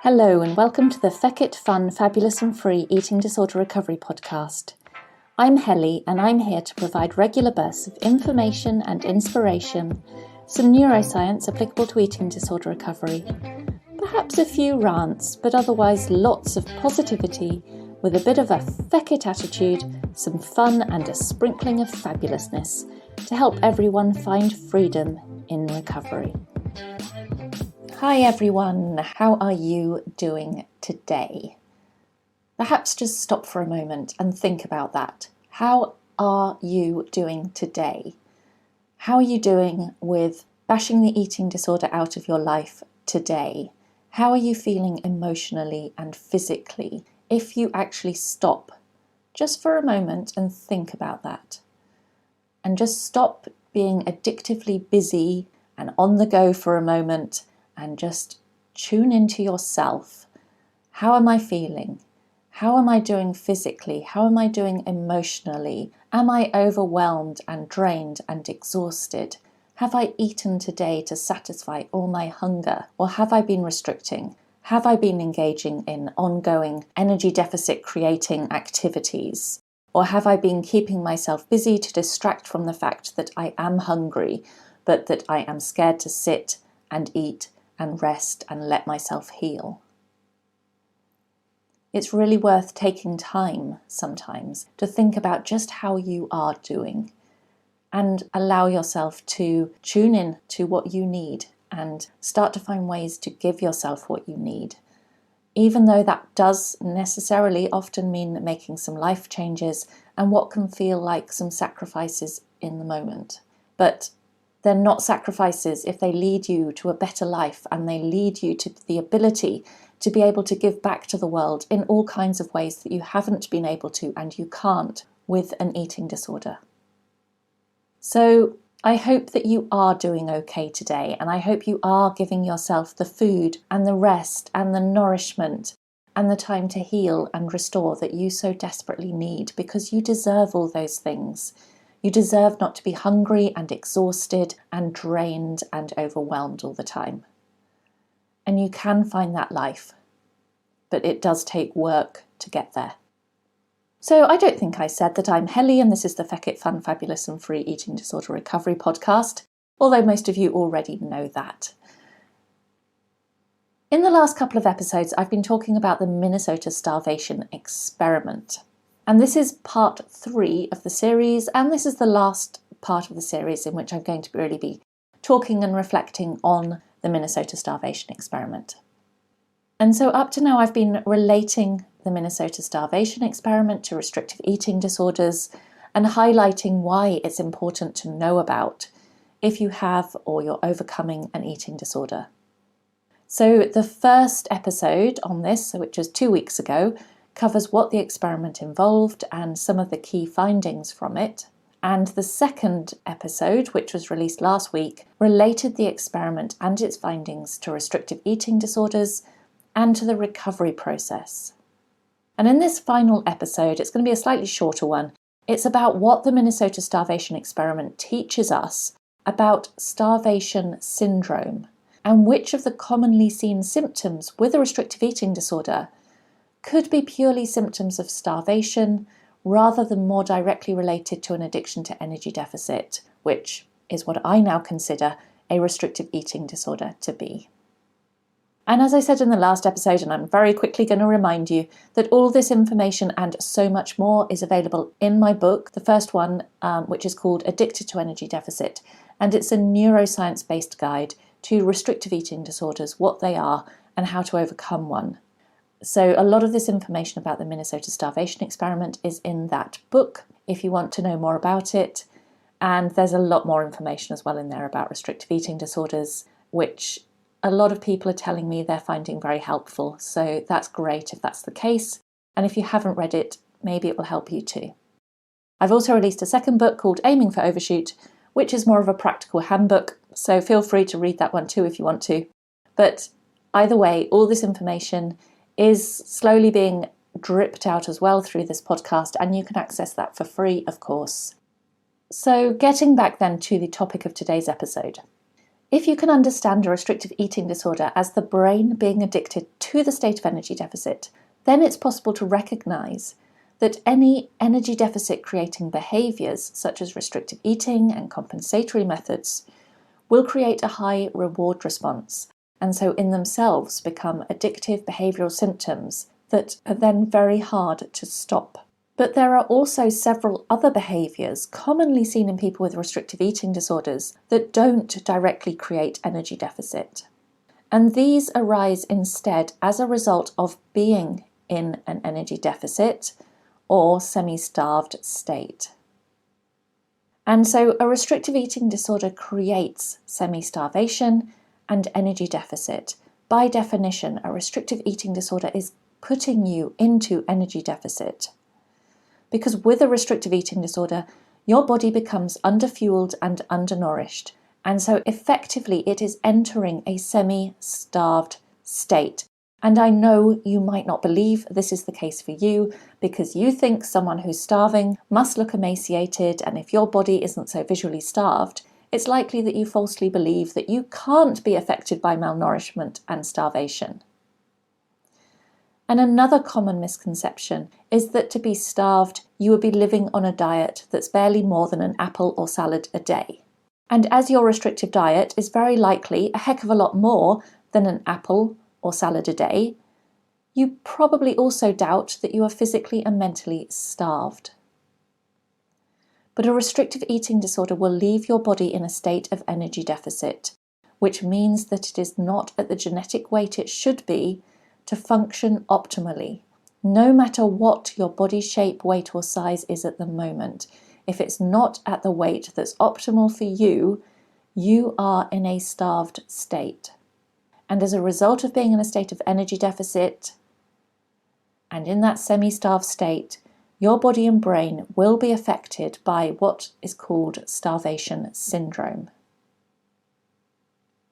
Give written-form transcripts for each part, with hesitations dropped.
Hello and welcome to the Feck It Fun, Fabulous and Free Eating Disorder Recovery podcast. I'm Helly and I'm here to provide regular bursts of information and inspiration, some neuroscience applicable to eating disorder recovery, perhaps a few rants, but otherwise lots of positivity with a bit of a feck it attitude, some fun and a sprinkling of fabulousness to help everyone find freedom in recovery. Hi everyone, how are you doing today? Perhaps just stop for a moment and think about that. How are you doing today? How are you doing with bashing the eating disorder out of your life today? How are you feeling emotionally and physically if you actually stop just for a moment and think about that? And just stop being addictively busy and on the go for a moment and just tune into yourself. How am I feeling? How am I doing physically? How am I doing emotionally? Am I overwhelmed and drained and exhausted? Have I eaten today to satisfy all my hunger? Or have I been restricting? Have I been engaging in ongoing energy deficit creating activities? Or have I been keeping myself busy to distract from the fact that I am hungry, but that I am scared to sit and eat and rest and let myself heal? It's really worth taking time sometimes to think about just how you are doing and allow yourself to tune in to what you need and start to find ways to give yourself what you need. Even though that does necessarily often mean making some life changes and what can feel like some sacrifices in the moment. But they're not sacrifices if they lead you to a better life and they lead you to the ability to be able to give back to the world in all kinds of ways that you haven't been able to and you can't with an eating disorder. So I hope that you are doing okay today, and I hope you are giving yourself the food and the rest and the nourishment and the time to heal and restore that you so desperately need, because you deserve all those things. You deserve not to be hungry and exhausted and drained and overwhelmed all the time. And you can find that life, but it does take work to get there. So I don't think I said that I'm Helly and this is the Feck It Fun, Fabulous and Free Eating Disorder Recovery podcast, although most of you already know that. In the last couple of episodes, I've been talking about the Minnesota Starvation Experiment. And this is part 3 of the series, and this is the last part of the series in which I'm going to really be talking and reflecting on the Minnesota Starvation Experiment. And so up to now I've been relating the Minnesota Starvation Experiment to restrictive eating disorders and highlighting why it's important to know about if you have or you're overcoming an eating disorder. So the first episode on this, which was 2 weeks ago, covers what the experiment involved and some of the key findings from it. And the second episode, which was released last week, related the experiment and its findings to restrictive eating disorders and to the recovery process. And in this final episode, it's going to be a slightly shorter one. It's about what the Minnesota Starvation Experiment teaches us about starvation syndrome and which of the commonly seen symptoms with a restrictive eating disorder could be purely symptoms of starvation rather than more directly related to an addiction to energy deficit, which is what I now consider a restrictive eating disorder to be. And as I said in the last episode, and I'm very quickly going to remind you, that all this information and so much more is available in my book, the first one, which is called Addicted to Energy Deficit, and it's a neuroscience-based guide to restrictive eating disorders, what they are, and how to overcome one. So a lot of this information about the Minnesota Starvation Experiment is in that book if you want to know more about it. And there's a lot more information as well in there about restrictive eating disorders, which a lot of people are telling me they're finding very helpful. So that's great if that's the case. And if you haven't read it, maybe it will help you too. I've also released a second book called Aiming for Overshoot, which is more of a practical handbook. So feel free to read that one too if you want to. But either way, all this information is slowly being dripped out as well through this podcast, and you can access that for free, of course. So getting back then to the topic of today's episode. If you can understand a restrictive eating disorder as the brain being addicted to the state of energy deficit, then it's possible to recognise that any energy deficit creating behaviours, such as restrictive eating and compensatory methods, will create a high reward response, and so in themselves become addictive behavioural symptoms that are then very hard to stop. But there are also several other behaviours commonly seen in people with restrictive eating disorders that don't directly create energy deficit. And these arise instead as a result of being in an energy deficit or semi-starved state. And so a restrictive eating disorder creates semi-starvation and energy deficit. By definition, a restrictive eating disorder is putting you into energy deficit. Because with a restrictive eating disorder, your body becomes underfueled and undernourished, and so effectively it is entering a semi-starved state. And I know you might not believe this is the case for you, because you think someone who's starving must look emaciated, and if your body isn't so visually starved, it's likely that you falsely believe that you can't be affected by malnourishment and starvation. And another common misconception is that to be starved, you would be living on a diet that's barely more than an apple or salad a day. And as your restrictive diet is very likely a heck of a lot more than an apple or salad a day, you probably also doubt that you are physically and mentally starved. But a restrictive eating disorder will leave your body in a state of energy deficit, which means that it is not at the genetic weight it should be to function optimally, no matter what your body shape, weight or size is at the moment. If it's not at the weight that's optimal for you, you are in a starved state. And as a result of being in a state of energy deficit, and in that semi-starved state, your body and brain will be affected by what is called starvation syndrome.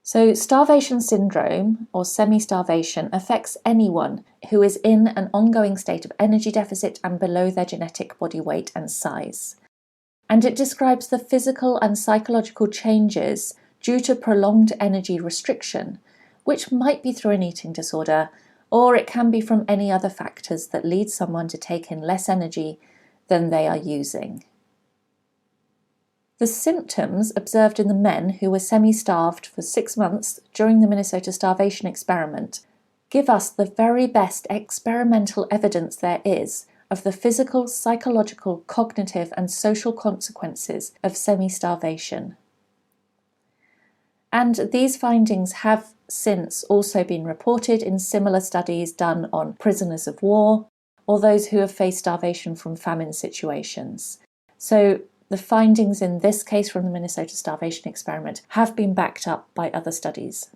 So starvation syndrome, or semi-starvation, affects anyone who is in an ongoing state of energy deficit and below their genetic body weight and size. And it describes the physical and psychological changes due to prolonged energy restriction, which might be through an eating disorder, or it can be from any other factors that lead someone to take in less energy than they are using. The symptoms observed in the men who were semi-starved for 6 months during the Minnesota Starvation Experiment give us the very best experimental evidence there is of the physical, psychological, cognitive and social consequences of semi-starvation. And these findings have since also been reported in similar studies done on prisoners of war or those who have faced starvation from famine situations. So the findings in this case from the Minnesota Starvation Experiment have been backed up by other studies.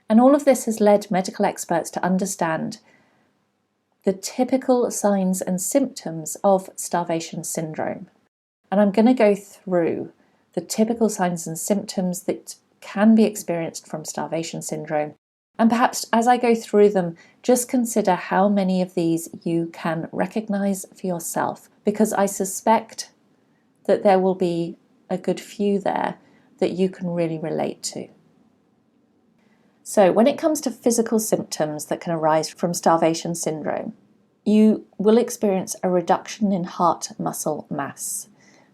And all of this has led medical experts to understand the typical signs and symptoms of starvation syndrome. And I'm going to go through the typical signs and symptoms that can be experienced from starvation syndrome. And perhaps as I go through them, just consider how many of these you can recognize for yourself, because I suspect that there will be a good few there that you can really relate to. So when it comes to physical symptoms that can arise from starvation syndrome, you will experience a reduction in heart muscle mass.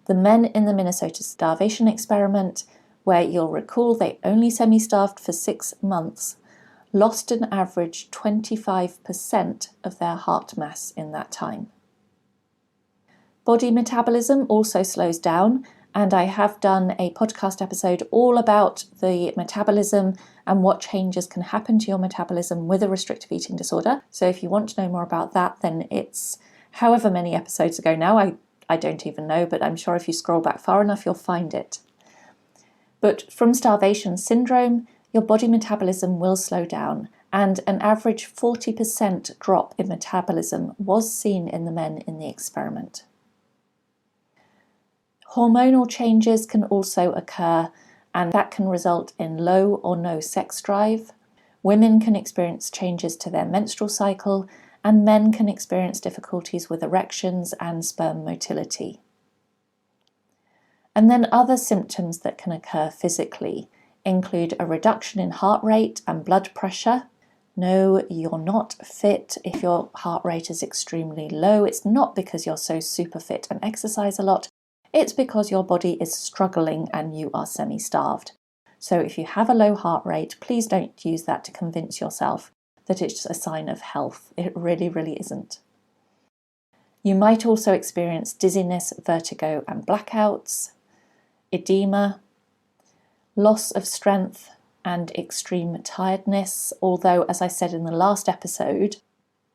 The men in the Minnesota Starvation Experiment, where you'll recall they only semi-starved for 6 months, lost an average 25% of their heart mass in that time. Body metabolism also slows down, and I have done a podcast episode all about the metabolism and what changes can happen to your metabolism with a restrictive eating disorder. So if you want to know more about that, then it's however many episodes ago now, I don't even know, but I'm sure if you scroll back far enough, you'll find it. But from starvation syndrome, your body metabolism will slow down, and an average 40% drop in metabolism was seen in the men in the experiment. Hormonal changes can also occur, and that can result in low or no sex drive. Women can experience changes to their menstrual cycle, and men can experience difficulties with erections and sperm motility. And then other symptoms that can occur physically include a reduction in heart rate and blood pressure. No, you're not fit if your heart rate is extremely low. It's not because you're so super fit and exercise a lot. It's because your body is struggling and you are semi-starved. So if you have a low heart rate, please don't use that to convince yourself that it's a sign of health. It really, really isn't. You might also experience dizziness, vertigo and blackouts, edema, loss of strength and extreme tiredness, although, as I said in the last episode,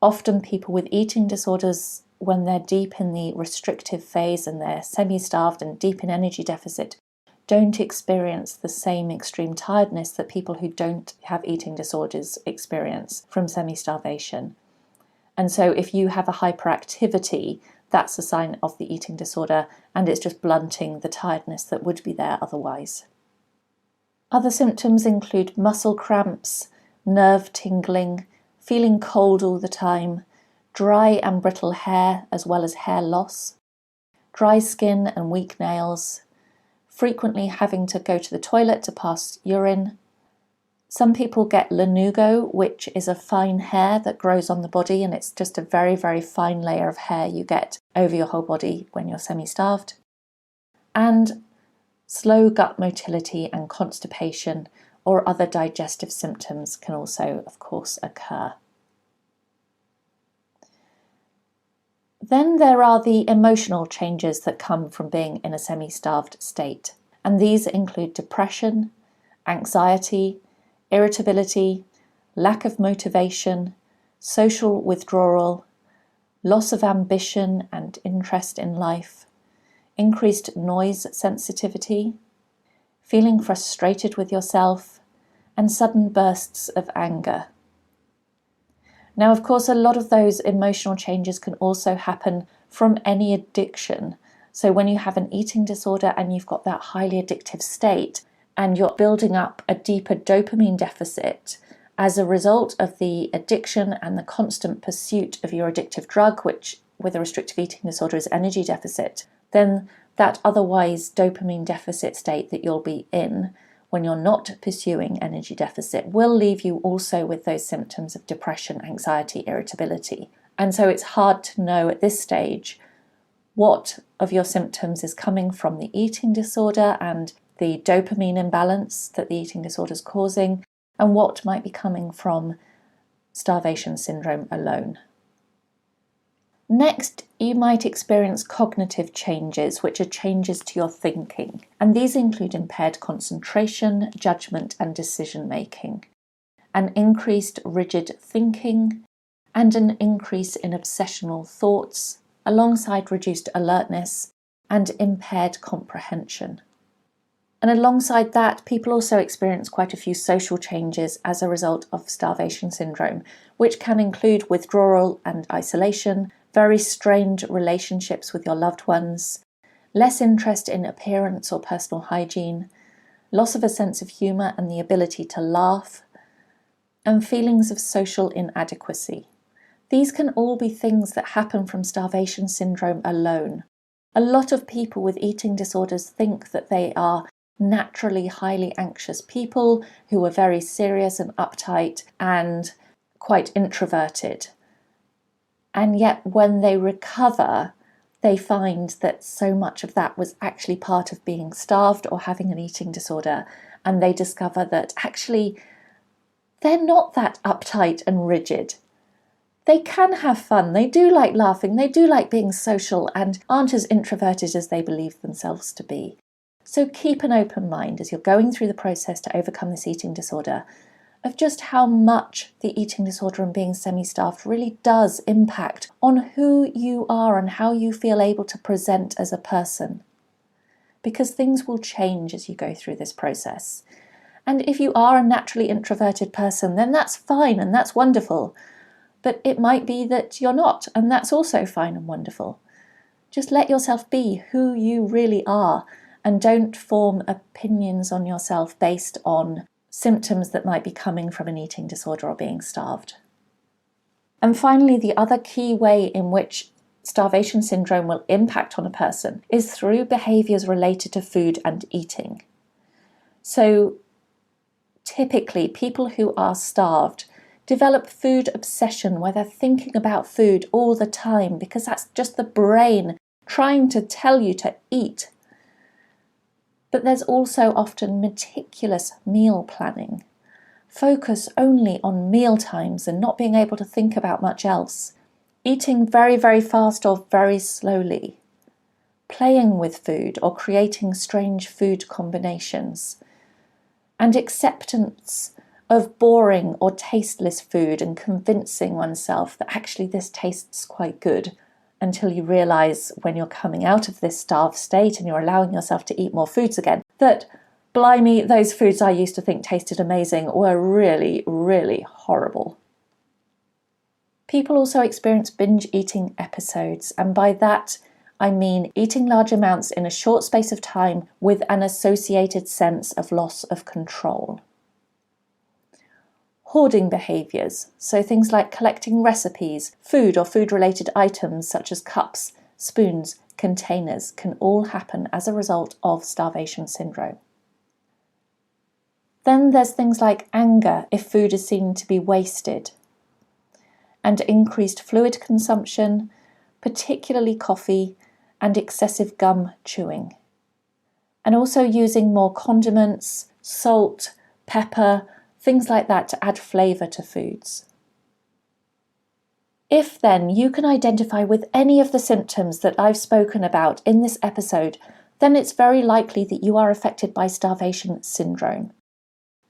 often people with eating disorders, when they're deep in the restrictive phase and they're semi-starved and deep in energy deficit, don't experience the same extreme tiredness that people who don't have eating disorders experience from semi-starvation. And so if you have a hyperactivity, that's a sign of the eating disorder, and it's just blunting the tiredness that would be there otherwise. Other symptoms include muscle cramps, nerve tingling, feeling cold all the time, dry and brittle hair as well as hair loss, dry skin and weak nails, frequently having to go to the toilet to pass urine. Some people get lanugo, which is a fine hair that grows on the body, and it's just a very, very fine layer of hair you get over your whole body when you're semi-starved. And slow gut motility and constipation or other digestive symptoms can also, of course, occur. Then there are the emotional changes that come from being in a semi-starved state, and these include depression, anxiety, irritability, lack of motivation, social withdrawal, loss of ambition and interest in life, increased noise sensitivity, feeling frustrated with yourself, and sudden bursts of anger. Now, of course, a lot of those emotional changes can also happen from any addiction. So when you have an eating disorder and you've got that highly addictive state and you're building up a deeper dopamine deficit as a result of the addiction and the constant pursuit of your addictive drug, which with a restrictive eating disorder is energy deficit, then that otherwise dopamine deficit state that you'll be in when you're not pursuing energy deficit will leave you also with those symptoms of depression, anxiety, irritability. And so it's hard to know at this stage what of your symptoms is coming from the eating disorder and the dopamine imbalance that the eating disorder is causing, and what might be coming from starvation syndrome alone. Next, you might experience cognitive changes, which are changes to your thinking, and these include impaired concentration, judgment, and decision making, an increased rigid thinking, and an increase in obsessional thoughts, alongside reduced alertness and impaired comprehension. And alongside that, people also experience quite a few social changes as a result of starvation syndrome, which can include withdrawal and isolation, very strained relationships with your loved ones, less interest in appearance or personal hygiene, loss of a sense of humour and the ability to laugh, and feelings of social inadequacy. These can all be things that happen from starvation syndrome alone. A lot of people with eating disorders think that they are naturally highly anxious people who are very serious and uptight and quite introverted. And yet when they recover, they find that so much of that was actually part of being starved or having an eating disorder, and they discover that actually they're not that uptight and rigid. They can have fun, they do like laughing, they do like being social and aren't as introverted as they believe themselves to be. So keep an open mind as you're going through the process to overcome this eating disorder of just how much the eating disorder and being semi-starved really does impact on who you are and how you feel able to present as a person. Because things will change as you go through this process. And if you are a naturally introverted person, then that's fine and that's wonderful. But it might be that you're not, and that's also fine and wonderful. Just let yourself be who you really are and don't form opinions on yourself based on symptoms that might be coming from an eating disorder or being starved. And finally, the other key way in which starvation syndrome will impact on a person is through behaviours related to food and eating. So Typically, people who are starved develop food obsession where they're thinking about food all the time because that's just the brain trying to tell you to eat. But there's also often meticulous meal planning. Focus only on meal times and not being able to think about much else. Eating very, very fast or very slowly. Playing with food or creating strange food combinations. And acceptance of boring or tasteless food and convincing oneself that actually this tastes quite good until you realise when you're coming out of this starved state and you're allowing yourself to eat more foods again, that blimey, those foods I used to think tasted amazing were really, really horrible. People also experience binge eating episodes, and by that I mean eating large amounts in a short space of time with an associated sense of loss of control. Hoarding behaviours, so things like collecting recipes, food or food-related items such as cups, spoons, containers, can all happen as a result of starvation syndrome. Then there's things like anger if food is seen to be wasted, and increased fluid consumption, particularly coffee, and excessive gum chewing. And also using more condiments, salt, pepper, things like that to add flavour to foods. If then you can identify with any of the symptoms that I've spoken about in this episode, then it's very likely that you are affected by starvation syndrome.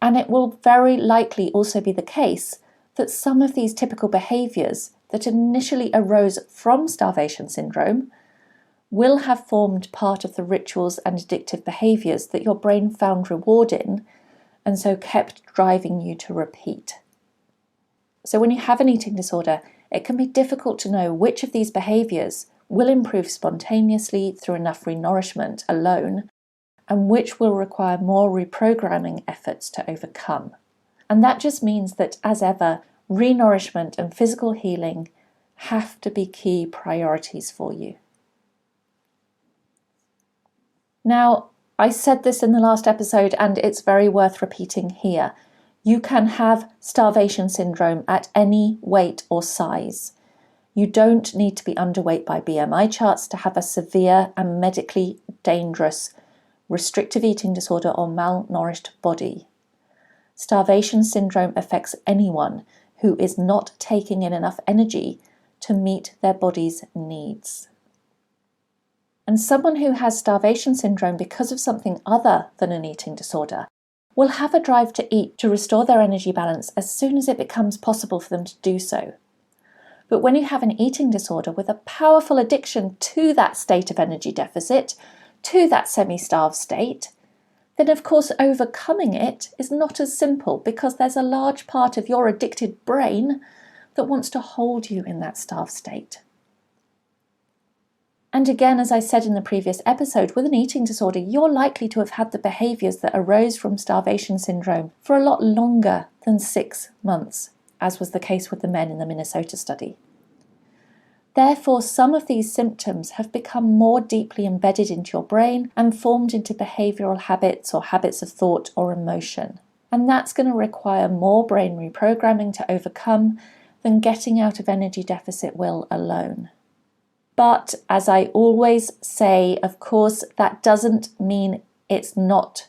And it will very likely also be the case that some of these typical behaviours that initially arose from starvation syndrome will have formed part of the rituals and addictive behaviours that your brain found reward in, and so kept driving you to repeat. So when you have an eating disorder, it can be difficult to know which of these behaviours will improve spontaneously through enough renourishment alone, and which will require more reprogramming efforts to overcome. And that just means that, as ever, renourishment and physical healing have to be key priorities for you. Now, I said this in the last episode, and it's very worth repeating here. You can have starvation syndrome at any weight or size. You don't need to be underweight by BMI charts to have a severe and medically dangerous restrictive eating disorder or malnourished body. Starvation syndrome affects anyone who is not taking in enough energy to meet their body's needs. And someone who has starvation syndrome because of something other than an eating disorder will have a drive to eat to restore their energy balance as soon as it becomes possible for them to do so. But when you have an eating disorder with a powerful addiction to that state of energy deficit, to that semi-starved state, then of course overcoming it is not as simple because there's a large part of your addicted brain that wants to hold you in that starved state. And again, as I said in the previous episode, with an eating disorder, you're likely to have had the behaviours that arose from starvation syndrome for a lot longer than 6 months, as was the case with the men in the Minnesota study. Therefore, some of these symptoms have become more deeply embedded into your brain and formed into behavioural habits or habits of thought or emotion. And that's going to require more brain reprogramming to overcome than getting out of energy deficit will alone. But as I always say, of course, that doesn't mean it's not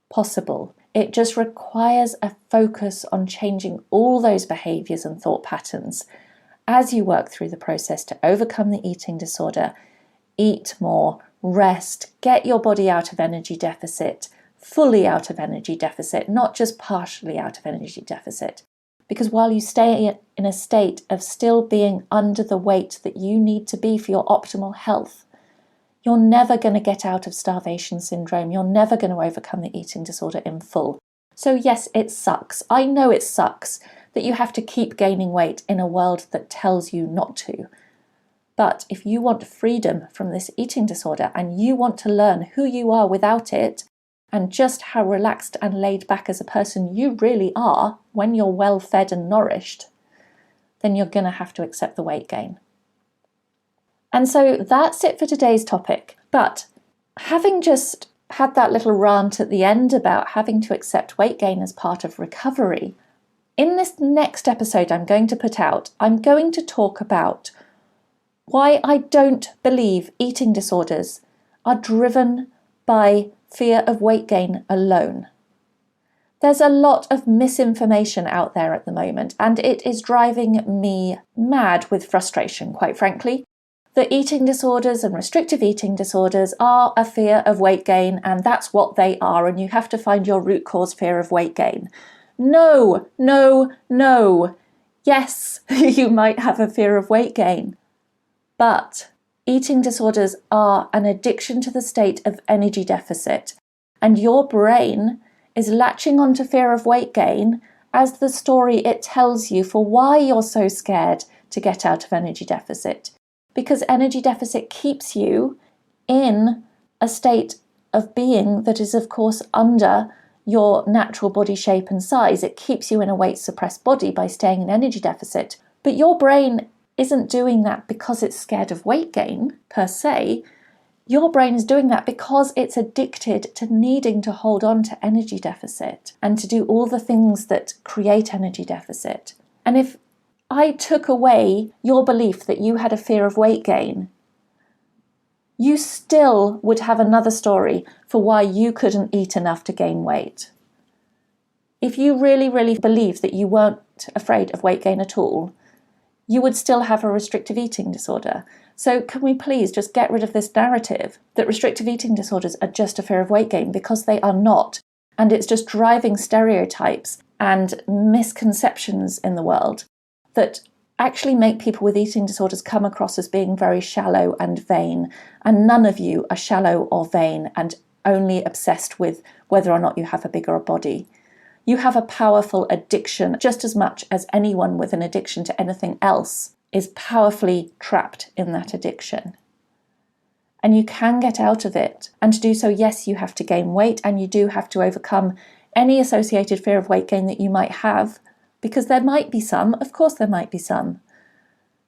possible. It just requires a focus on changing all those behaviours and thought patterns as you work through the process to overcome the eating disorder. Eat more, rest, get your body out of energy deficit, fully out of energy deficit, not just partially out of energy deficit. Because while you stay in a state of still being under the weight that you need to be for your optimal health, you're never going to get out of starvation syndrome. You're never going to overcome the eating disorder in full. So yes, it sucks. I know it sucks that you have to keep gaining weight in a world that tells you not to. But if you want freedom from this eating disorder and you want to learn who you are without it, and just how relaxed and laid back as a person you really are when you're well fed and nourished, then you're going to have to accept the weight gain. And so that's it for today's topic. But having just had that little rant at the end about having to accept weight gain as part of recovery. In this next episode I'm going to put out, I'm going to talk about why I don't believe eating disorders are driven by fear of weight gain alone. There's a lot of misinformation out there at the moment, and it is driving me mad with frustration, quite frankly. That eating disorders and restrictive eating disorders are a fear of weight gain, and that's what they are, and you have to find your root cause fear of weight gain. No, no, no. Yes, you might have a fear of weight gain, but eating disorders are an addiction to the state of energy deficit, and your brain is latching onto fear of weight gain as the story it tells you for why you're so scared to get out of energy deficit. Because energy deficit keeps you in a state of being that is, of course, under your natural body shape and size. It keeps you in a weight-suppressed body by staying in energy deficit. But your brain isn't doing that because it's scared of weight gain, per se. Your brain is doing that because it's addicted to needing to hold on to energy deficit and to do all the things that create energy deficit. And if I took away your belief that you had a fear of weight gain, you still would have another story for why you couldn't eat enough to gain weight. If you really, really believed that you weren't afraid of weight gain at all, you would still have a restrictive eating disorder. So can we please just get rid of this narrative that restrictive eating disorders are just a fear of weight gain, because they are not. And it's just driving stereotypes and misconceptions in the world that actually make people with eating disorders come across as being very shallow and vain. And none of you are shallow or vain and only obsessed with whether or not you have a bigger body. You have a powerful addiction just as much as anyone with an addiction to anything else is powerfully trapped in that addiction. And you can get out of it. And to do so, yes, you have to gain weight, and you do have to overcome any associated fear of weight gain that you might have, because there might be some, of course there might be some.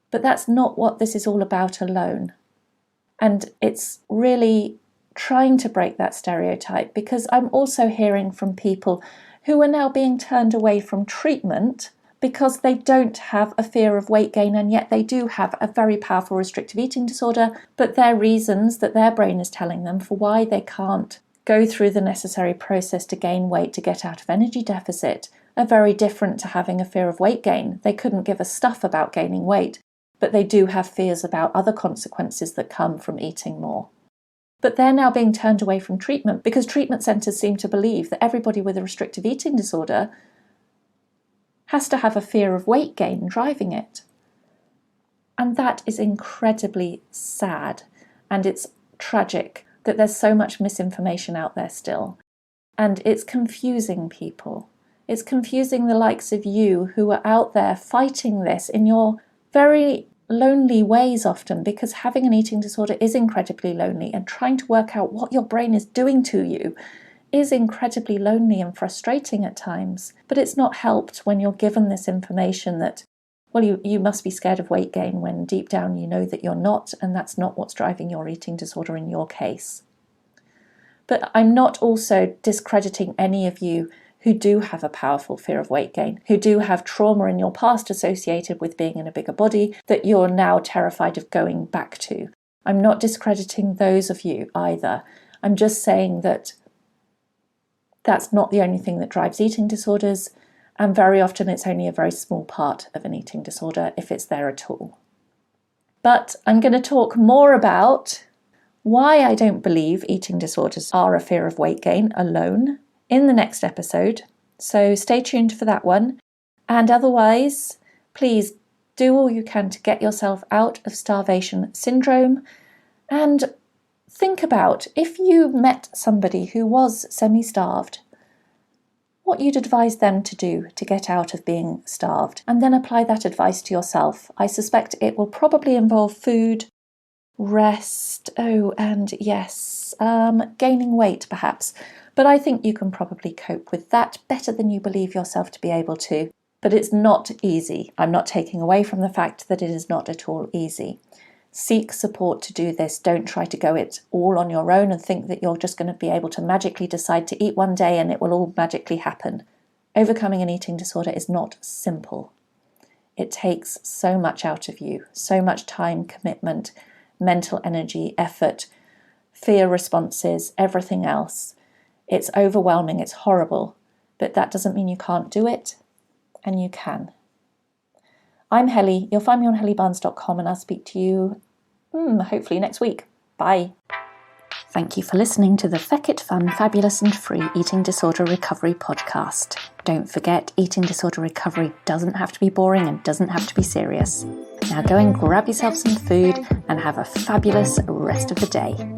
But that's not what this is all about alone. And it's really trying to break that stereotype, because I'm also hearing from people who are now being turned away from treatment because they don't have a fear of weight gain, and yet they do have a very powerful restrictive eating disorder, but their reasons that their brain is telling them for why they can't go through the necessary process to gain weight to get out of energy deficit are very different to having a fear of weight gain. They couldn't give a stuff about gaining weight, but they do have fears about other consequences that come from eating more. But they're now being turned away from treatment because treatment centres seem to believe that everybody with a restrictive eating disorder has to have a fear of weight gain driving it. And that is incredibly sad, and it's tragic that there's so much misinformation out there still. And it's confusing people. It's confusing the likes of you who are out there fighting this in your very lonely ways often, because having an eating disorder is incredibly lonely, and trying to work out what your brain is doing to you is incredibly lonely and frustrating at times. But it's not helped when you're given this information that, well, you must be scared of weight gain, when deep down you know that you're not, and that's not what's driving your eating disorder in your case. But I'm not also discrediting any of you who do have a powerful fear of weight gain, who do have trauma in your past associated with being in a bigger body that you're now terrified of going back to. I'm not discrediting those of you either. I'm just saying that that's not the only thing that drives eating disorders, and very often it's only a very small part of an eating disorder, if it's there at all. But I'm going to talk more about why I don't believe eating disorders are a fear of weight gain alone in the next episode, so stay tuned for that one. And otherwise, please do all you can to get yourself out of starvation syndrome, and think about, if you met somebody who was semi-starved, what you'd advise them to do to get out of being starved, and then apply that advice to yourself. I suspect it will probably involve food, rest, and yes, gaining weight perhaps. But I think you can probably cope with that better than you believe yourself to be able to. But it's not easy. I'm not taking away from the fact that it is not at all easy. Seek support to do this. Don't try to go it all on your own and think that you're just going to be able to magically decide to eat one day and it will all magically happen. Overcoming an eating disorder is not simple. It takes so much out of you, so much time, commitment, mental energy, effort, fear responses, everything else. It's overwhelming, it's horrible, but that doesn't mean you can't do it, and you can. I'm Helly. You'll find me on hellybarnes.com and I'll speak to you hopefully next week. Bye. Thank you for listening to the Feck It Fun, Fabulous and Free Eating Disorder Recovery podcast. Don't forget, eating disorder recovery doesn't have to be boring and doesn't have to be serious. Now go and grab yourself some food and have a fabulous rest of the day.